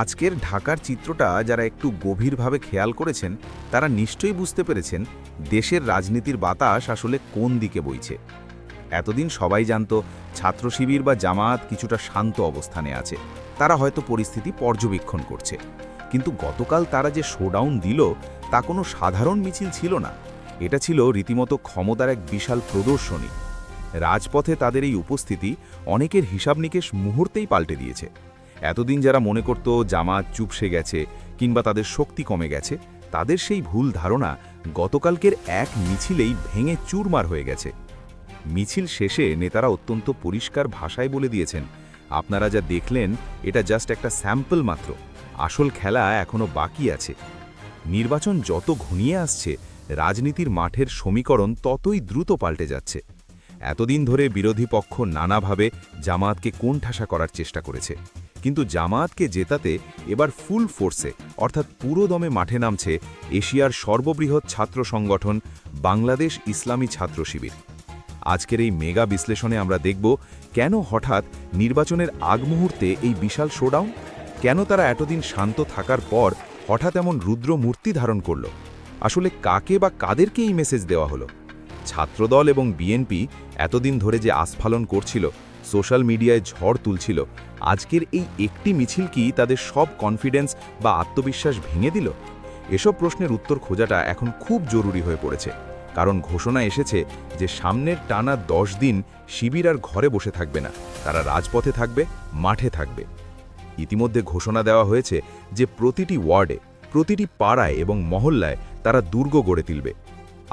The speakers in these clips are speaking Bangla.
আজকের ঢাকার চিত্রটা যারা একটু গভীরভাবে খেয়াল করেছেন তারা নিশ্চয়ই বুঝতে পেরেছেন দেশের রাজনীতির বাতাস আসলে কোন দিকে বইছে। এতদিন সবাই জানত ছাত্র শিবির বা জামায়াত কিছুটা শান্ত অবস্থানে আছে, তারা হয়তো পরিস্থিতি পর্যবেক্ষণ করছে। কিন্তু গতকাল তারা যে শোডাউন দিল তা কোনো সাধারণ মিছিল ছিল না, এটা ছিল রীতিমতো ক্ষমতার এক বিশাল প্রদর্শনী। রাজপথে তাদের এই উপস্থিতি অনেকের হিসাব নিকেশ মুহূর্তেই পাল্টে দিয়েছে। এতদিন যারা মনে করত জামাত চুপসে গেছে কিংবা তাদের শক্তি কমে গেছে, তাদের সেই ভুল ধারণা গতকালকের এক মিছিলেই ভেঙে চুরমার হয়ে গেছে। মিছিল শেষে নেতারা অত্যন্ত পরিষ্কার ভাষায় বলে দিয়েছেন, আপনারা যা দেখলেন এটা জাস্ট একটা স্যাম্পল মাত্র, আসল খেলা এখনো বাকি আছে। নির্বাচন যত ঘনিয়ে আসছে রাজনীতির মাঠের সমীকরণ ততই দ্রুত পাল্টে যাচ্ছে। এতদিন ধরে বিরোধী পক্ষ নানাভাবে জামায়াতকে কোণঠাসা করার চেষ্টা করেছে, কিন্তু জামায়াতকে জেতাতে এবার ফুল ফোর্সে অর্থাৎ পুরো দমে মাঠে নামছে এশিয়ার সর্ববৃহৎ ছাত্র সংগঠন বাংলাদেশ ইসলামী ছাত্র শিবির। আজকের এই মেগা বিশ্লেষণে আমরা দেখব কেন হঠাৎ নির্বাচনের আগ মুহূর্তে এই বিশাল শোডাউন, কেন তারা এতদিন শান্ত থাকার পর হঠাৎ এমন রুদ্র মূর্তি ধারণ করল, আসলে কাকে বা কাদেরকে এই মেসেজ দেওয়া হলো। ছাত্রদল এবং বিএনপি এতদিন ধরে যে আস্ফালন করছিল, সোশ্যাল মিডিয়ায় ঝড় তুলছিল, আজকের এই একটি মিছিল কি তাদের সব কনফিডেন্স বা আত্মবিশ্বাস ভেঙে দিল? এসব প্রশ্নের উত্তর খোঁজাটা এখন খুব জরুরি হয়ে পড়েছে, কারণ ঘোষণা এসেছে যে সামনের টানা 10 দিন শিবির আর ঘরে বসে থাকবে না, তারা রাজপথে থাকবে, মাঠে থাকবে। ইতিমধ্যে ঘোষণা দেওয়া হয়েছে যে প্রতিটি ওয়ার্ডে, প্রতিটি পাড়ায় এবং মহল্লায় তারা দুর্গ গড়ে তুলবে।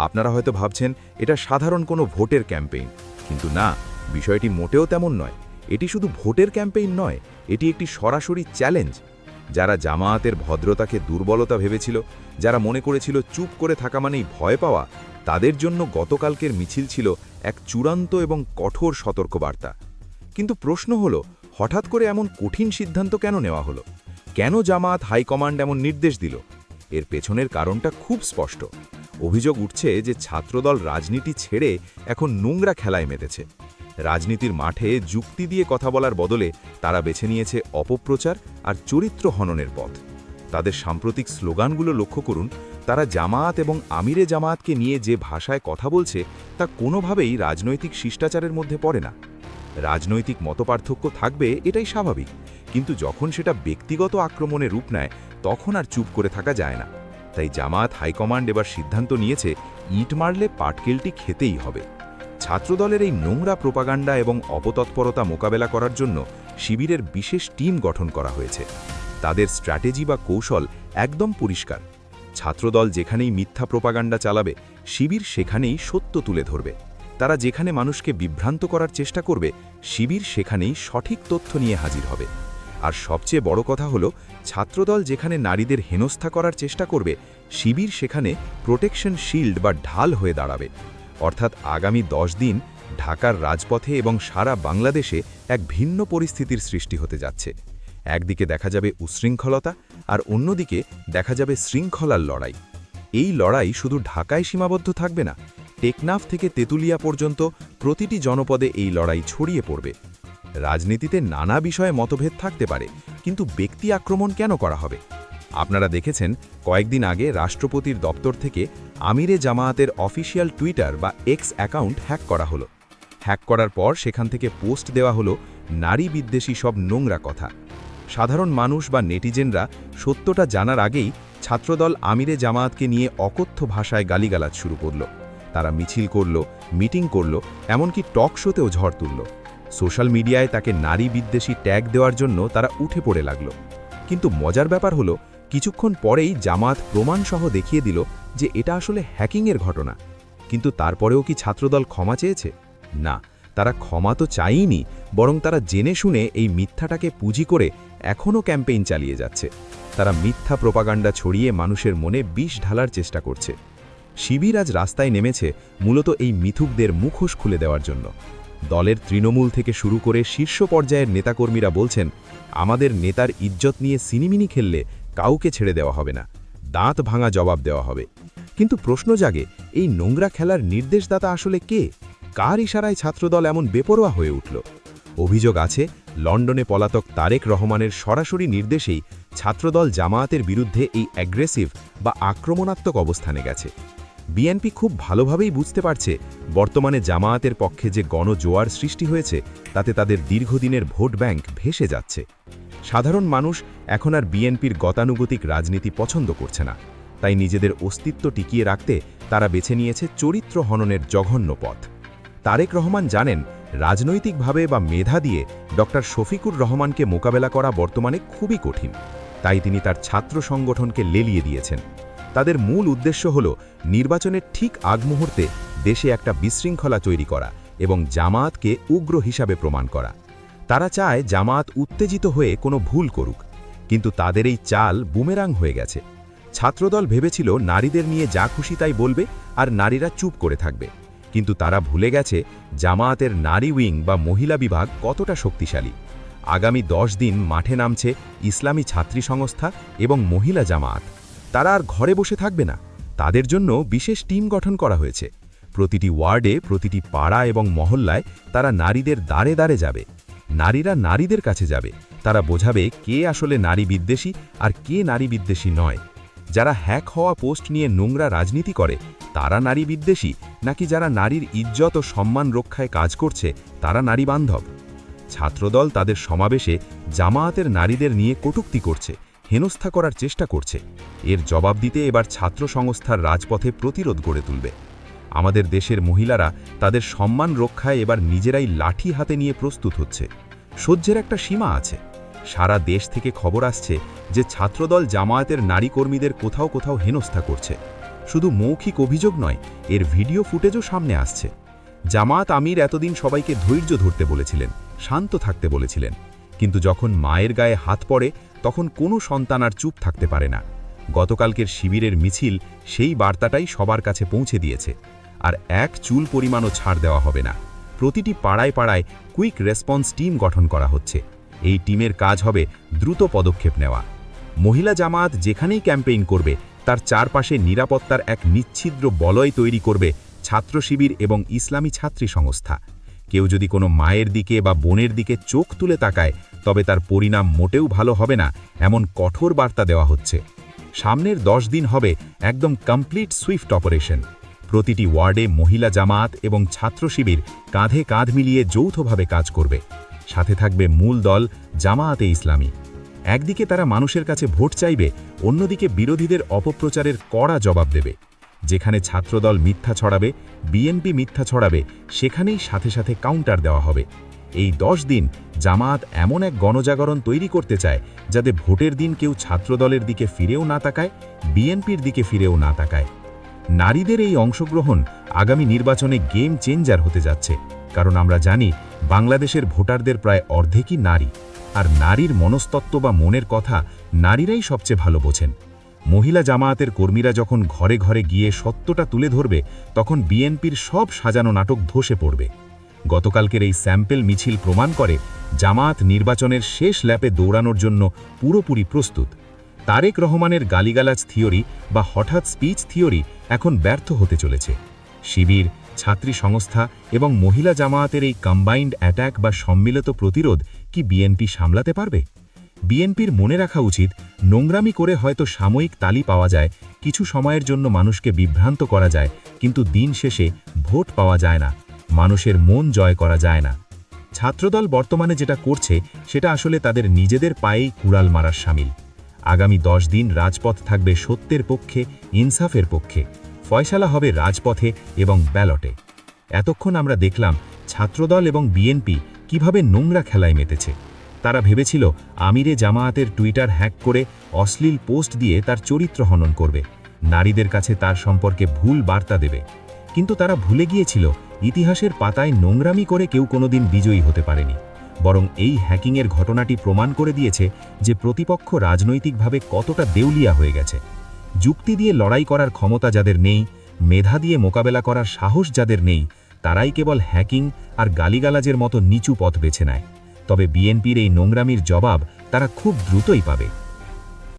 আপনারা হয়তো ভাবছেন এটা সাধারণ কোনো ভোটের ক্যাম্পেইন, কিন্তু না, বিষয়টি মোটেও তেমন নয়। এটি শুধু ভোটের ক্যাম্পেইন নয়, এটি একটি সরাসরি চ্যালেঞ্জ। যারা জামায়াতের ভদ্রতাকে দুর্বলতা ভেবেছিল, যারা মনে করেছিল চুপ করে থাকা মানেই ভয় পাওয়া, তাদের জন্য গতকালকের মিছিল ছিল এক চূড়ান্ত এবং কঠোর সতর্কবার্তা। কিন্তু প্রশ্ন হলো, হঠাৎ করে এমন কঠিন সিদ্ধান্ত কেন নেওয়া হলো? কেন জামায়াত হাইকমান্ড এমন নির্দেশ দিল? এর পেছনের কারণটা খুব স্পষ্ট। অভিযোগ উঠছে যে ছাত্রদল রাজনীতি ছেড়ে এখন নোংরা খেলায় মেতেছে। রাজনীতির মাঠে যুক্তি দিয়ে কথা বলার বদলে তারা বেছে নিয়েছে অপপ্রচার আর চরিত্র হননের পথ। তাদের সাম্প্রতিক স্লোগানগুলো লক্ষ্য করুন, তারা জামায়াত এবং আমিরে জামায়াতকে নিয়ে যে ভাষায় কথা বলছে তা কোনোভাবেই রাজনৈতিক শিষ্টাচারের মধ্যে পড়ে না। রাজনৈতিক মতপার্থক্য থাকবে, এটাই স্বাভাবিক, কিন্তু যখন সেটা ব্যক্তিগত আক্রমণে রূপ নেয় তখন আর চুপ করে থাকা যায় না। তাই জামায়াত হাইকমান্ড এবার সিদ্ধান্ত নিয়েছে ইট মারলে পাটকেলটি খেতেই হবে। ছাত্রদলের এই নোংরা প্রোপাগান্ডা এবং অপতৎপরতা মোকাবেলা করার জন্য শিবিরের বিশেষ টিম গঠন করা হয়েছে। তাদের স্ট্র্যাটেজি বা কৌশল একদম পরিষ্কার। ছাত্রদল যেখানেই মিথ্যা প্রোপাগান্ডা চালাবে, শিবির সেখানেই সত্য তুলে ধরবে। তারা যেখানে মানুষকে বিভ্রান্ত করার চেষ্টা করবে, শিবির সেখানেই সঠিক তথ্য নিয়ে হাজির হবে। আর সবচেয়ে বড় কথা হলো, ছাত্রদল যেখানে নারীদের হেনস্থা করার চেষ্টা করবে, শিবির সেখানে প্রোটেকশন শিল্ড বা ঢাল হয়ে দাঁড়াবে। অর্থাৎ আগামী 10 দিন ঢাকার রাজপথে এবং সারা বাংলাদেশে এক ভিন্ন পরিস্থিতির সৃষ্টি হতে যাচ্ছে। একদিকে দেখা যাবে উচ্ছৃঙ্খলতা, আর অন্যদিকে দেখা যাবে শৃঙ্খলার লড়াই। এই লড়াই শুধু ঢাকায় সীমাবদ্ধ থাকবে না, টেকনাফ থেকে তেঁতুলিয়া পর্যন্ত প্রতিটি জনপদে এই লড়াই ছড়িয়ে পড়বে। রাজনীতিতে নানা বিষয়ে মতভেদ থাকতে পারে, কিন্তু ব্যক্তি আক্রমণ কেন করা হবে? আপনারা দেখেছেন কয়েকদিন আগে রাষ্ট্রপতির দপ্তর থেকে আমিরে জামায়াতের অফিসিয়াল টুইটার বা এক্স অ্যাকাউন্ট হ্যাক করা হলো। হ্যাক করার পর সেখান থেকে পোস্ট দেওয়া হলো নারী বিদ্বেষী সব নোংরা কথা। সাধারণ মানুষ বা নেটিজেনরা সত্যটা জানার আগেই ছাত্রদল আমিরে জামায়াতকে নিয়ে অকথ্য ভাষায় গালিগালাজ শুরু করল। তারা মিছিল করল, মিটিং করল, এমনকি টক শোতেও ঝড় তুলল। সোশ্যাল মিডিয়ায় তাকে নারী বিদ্বেষী ট্যাগ দেওয়ার জন্য তারা উঠে পড়ে লাগল। কিন্তু মজার ব্যাপার হলো, কিছুক্ষণ পরেই জামায়াত প্রমাণসহ দেখিয়ে দিল যে এটা আসলে হ্যাকিংয়ের ঘটনা। কিন্তু তারপরেও কি ছাত্রদল ক্ষমা চেয়েছে? না, তারা ক্ষমা তো চায়ইনি, বরং তারা জেনে শুনে এই মিথ্যাটাকে পুঁজি করে এখনও ক্যাম্পেইন চালিয়ে যাচ্ছে। তারা মিথ্যা প্রোপাগান্ডা ছড়িয়ে মানুষের মনে বিষ ঢালার চেষ্টা করছে। শিবির আজ রাস্তায় নেমেছে মূলত এই মিথুকদের মুখোশ খুলে দেওয়ার জন্য। দলের তৃণমূল থেকে শুরু করে শীর্ষ পর্যায়ের নেতাকর্মীরা বলছেন, আমাদের নেতার ইজ্জত নিয়ে সিনিমিনি খেললে কাউকে ছেড়ে দেওয়া হবে না, দাঁত ভাঙা জবাব দেওয়া হবে। কিন্তু প্রশ্ন জাগে, এই নোংরা খেলার নির্দেশদাতা আসলে কে? কার ইশারায় ছাত্রদল এমন বেপরোয়া হয়ে উঠল? অভিযোগ আছে লন্ডনে পলাতক তারেক রহমানের সরাসরি নির্দেশেই ছাত্রদল জামায়াতের বিরুদ্ধে এই অ্যাগ্রেসিভ বা আক্রমণাত্মক অবস্থানে গেছে। বিএনপি খুব ভালোভাবেই বুঝতে পারছে বর্তমানে জামায়াতের পক্ষে যে গণজোয়ার সৃষ্টি হয়েছে তাতে তাদের দীর্ঘদিনের ভোট ব্যাংক ভেসে যাচ্ছে। সাধারণ মানুষ এখন আর বিএনপির গতানুগতিক রাজনীতি পছন্দ করছে না, তাই নিজেদের অস্তিত্ব টিকিয়ে রাখতে তারা বেছে নিয়েছে চরিত্র হননের জঘন্য পথ। তারেক রহমান জানেন রাজনৈতিকভাবে বা মেধা দিয়ে ডক্টর শফিকুর রহমানকে মোকাবেলা করা বর্তমানে খুবই কঠিন, তাই তিনি তার ছাত্র সংগঠনকে লেলিয়ে দিয়েছেন। তাদের মূল উদ্দেশ্য হল নির্বাচনের ঠিক আগ মুহূর্তে দেশে একটা বিশৃঙ্খলা তৈরি করা এবং জামায়াতকে উগ্র হিসাবে প্রমাণ করা। তারা চায় জামায়াত উত্তেজিত হয়ে কোনো ভুল করুক, কিন্তু তাদের এই চাল বুমেরাং হয়ে গেছে। ছাত্রদল ভেবেছিল নারীদের নিয়ে যা খুশি তাই বলবে আর নারীরা চুপ করে থাকবে, কিন্তু তারা ভুলে গেছে জামায়াতের নারী উইং বা মহিলা বিভাগ কতটা শক্তিশালী। আগামী 10 দিন মাঠে নামছে ইসলামী ছাত্রী সংস্থা এবং মহিলা জামায়াত। তারা আর ঘরে বসে থাকবে না, তাদের জন্য বিশেষ টিম গঠন করা হয়েছে। প্রতিটি ওয়ার্ডে, প্রতিটি পাড়া এবং মহল্লায় তারা নারীদের দ্বারে দ্বারে যাবে। নারীরা নারীদের কাছে যাবে, তারা বোঝাবে কে আসলে নারী বিদ্বেষী আর কে নারী বিদ্বেষী নয়। যারা হ্যাক হওয়া পোস্ট নিয়ে নোংরা রাজনীতি করে তারা নারী বিদ্বেষী, নাকি যারা নারীর ইজ্জত ও সম্মান রক্ষায় কাজ করছে তারা নারী বান্ধব। ছাত্রদল তাদের সমাবেশে জামায়াতের নারীদের নিয়ে কটূক্তি করছে, হেনস্থা করার চেষ্টা করছে। এর জবাব দিতে এবার ছাত্র সংস্থার রাজপথে প্রতিরোধ গড়ে তুলবে। আমাদের দেশের মহিলারা তাদের সম্মান রক্ষায় এবার নিজেরাই লাঠি হাতে নিয়ে প্রস্তুত হচ্ছে। সহ্যের একটা সীমা আছে। সারা দেশ থেকে খবর আসছে যে ছাত্রদল জামায়াতের নারী কর্মীদের কোথাও কোথাও হেনস্থা করছে। শুধু মৌখিক অভিযোগ নয়, এর ভিডিও ফুটেজও সামনে আসছে। জামায়াত আমির এতদিন সবাইকে ধৈর্য ধরতে বলেছিলেন, শান্ত থাকতে বলেছিলেন, কিন্তু যখন মায়ের গায়ে হাত পড়ে তখন কোনো সন্তান আর চুপ থাকতে পারে না। গতকালকের শিবিরের মিছিল সেই বার্তাটাই সবার কাছে পৌঁছে দিয়েছে। আর এক চুল পরিমাণও ছাড় দেওয়া হবে না। প্রতিটি পাড়ায় পাড়ায় কুইক রেসপন্স টিম গঠন করা হচ্ছে। এই টিমের কাজ হবে দ্রুত পদক্ষেপ নেওয়া। মহিলা জামায়াত যেখানেই ক্যাম্পেইন করবে তার চারপাশে নিরাপত্তার এক নিচ্ছিদ্র বলয় তৈরি করবে ছাত্র শিবির এবং ইসলামী ছাত্রী সংস্থা। কেউ যদি কোনো মায়ের দিকে বা বোনের দিকে চোখ তুলে তাকায় তবে তার পরিণাম মোটেও ভালো হবে না, এমন কঠোর বার্তা দেওয়া হচ্ছে। সামনের 10 দিন হবে একদম কমপ্লিট সুইফট অপারেশন। প্রতিটি ওয়ার্ডে মহিলা জামায়াত এবং ছাত্র শিবির কাঁধে কাঁধ মিলিয়ে যৌথভাবে কাজ করবে। সাথে থাকবে মূল দল জামায়াতে ইসলামী। একদিকে তারা মানুষের কাছে ভোট চাইবে, অন্যদিকে বিরোধীদের অপপ্রচারের কড়া জবাব দেবে। যেখানে ছাত্রদল মিথ্যা ছড়াবে, বিএনপি মিথ্যা ছড়াবে, সেখানেই সাথে সাথে কাউন্টার দেওয়া হবে। এই 10 দিন জামায়াত এমন এক গণজাগরণ তৈরি করতে চায় যাতে ভোটের দিন কেউ ছাত্রদলের দিকে ফিরেও না তাকায়, বিএনপির দিকে ফিরেও না তাকায়। নারীদের এই অংশগ্রহণ আগামী নির্বাচনে গেম চেঞ্জার হতে যাচ্ছে, কারণ আমরা জানি বাংলাদেশের ভোটারদের প্রায় অর্ধেকই নারী, আর নারীর মনস্তত্ত্ব বা মনের কথা নারীরাই সবচেয়ে ভালো বোঝেন। মহিলা জামায়াতের কর্মীরা যখন ঘরে ঘরে গিয়ে সত্যটা তুলে ধরবে তখন বিএনপির সব সাজানো নাটক ধসে পড়বে। গতকালকের এই স্যাম্পল মিছিল প্রমাণ করে জামায়াত নির্বাচনের শেষ ল্যাপে দৌড়ানোর জন্য পুরোপুরি প্রস্তুত। তারেক রহমানের গালিগালাজ থিওরি বা হঠাৎ স্পিচ থিওরি এখন ব্যর্থ হতে চলেছে। শিবির, ছাত্রী সংস্থা এবং মহিলা জামায়াতের এই কম্বাইন্ড অ্যাট্যাক বা সম্মিলিত প্রতিরোধ কি বিএনপি সামলাতে পারবে? বিএনপির মনে রাখা উচিত, নোংরামি করে হয়তো সাময়িক তালি পাওয়া যায়, কিছু সময়ের জন্য মানুষকে বিভ্রান্ত করা যায়, কিন্তু দিন শেষে ভোট পাওয়া যায় না, মানুষের মন জয় করা যায় না। ছাত্রদল বর্তমানে যেটা করছে সেটা আসলে তাদের নিজেদের পায়েই কুড়াল মারার শামিল। আগামী 10 দিন রাজপথ থাকবে সত্যের পক্ষে, ইনসাফের পক্ষে। ফয়সালা হবে রাজপথে এবং ব্যালটে। এতক্ষণ আমরা দেখলাম ছাত্রদল এবং বিএনপি কিভাবে নোংরা খেলায় মেতেছে। তারা ভেবেছিল আমিরে জামায়াতের টুইটার হ্যাক করে অশ্লীল পোস্ট দিয়ে তার চরিত্র হনন করবে, নারীদের কাছে তার সম্পর্কে ভুল বার্তা দেবে। কিন্তু তারা ভুলে গিয়েছিল ইতিহাসের পাতায় নোংরামি করে কেউ কোনোদিন বিজয়ী হতে পারেনি। বরং এই হ্যাকিংয়ের ঘটনাটি প্রমাণ করে দিয়েছে যে প্রতিপক্ষ রাজনৈতিকভাবে কতটা দেউলিয়া হয়ে গেছে। যুক্তি দিয়ে লড়াই করার ক্ষমতা যাদের নেই, মেধা দিয়ে মোকাবেলা করার সাহস যাদের নেই, তারাই কেবল হ্যাকিং আর গালিগালাজের মতো নিচু পথ বেছে নেয়। তবে বিএনপির এই নোংরামির জবাব তারা খুব দ্রুতই পাবে।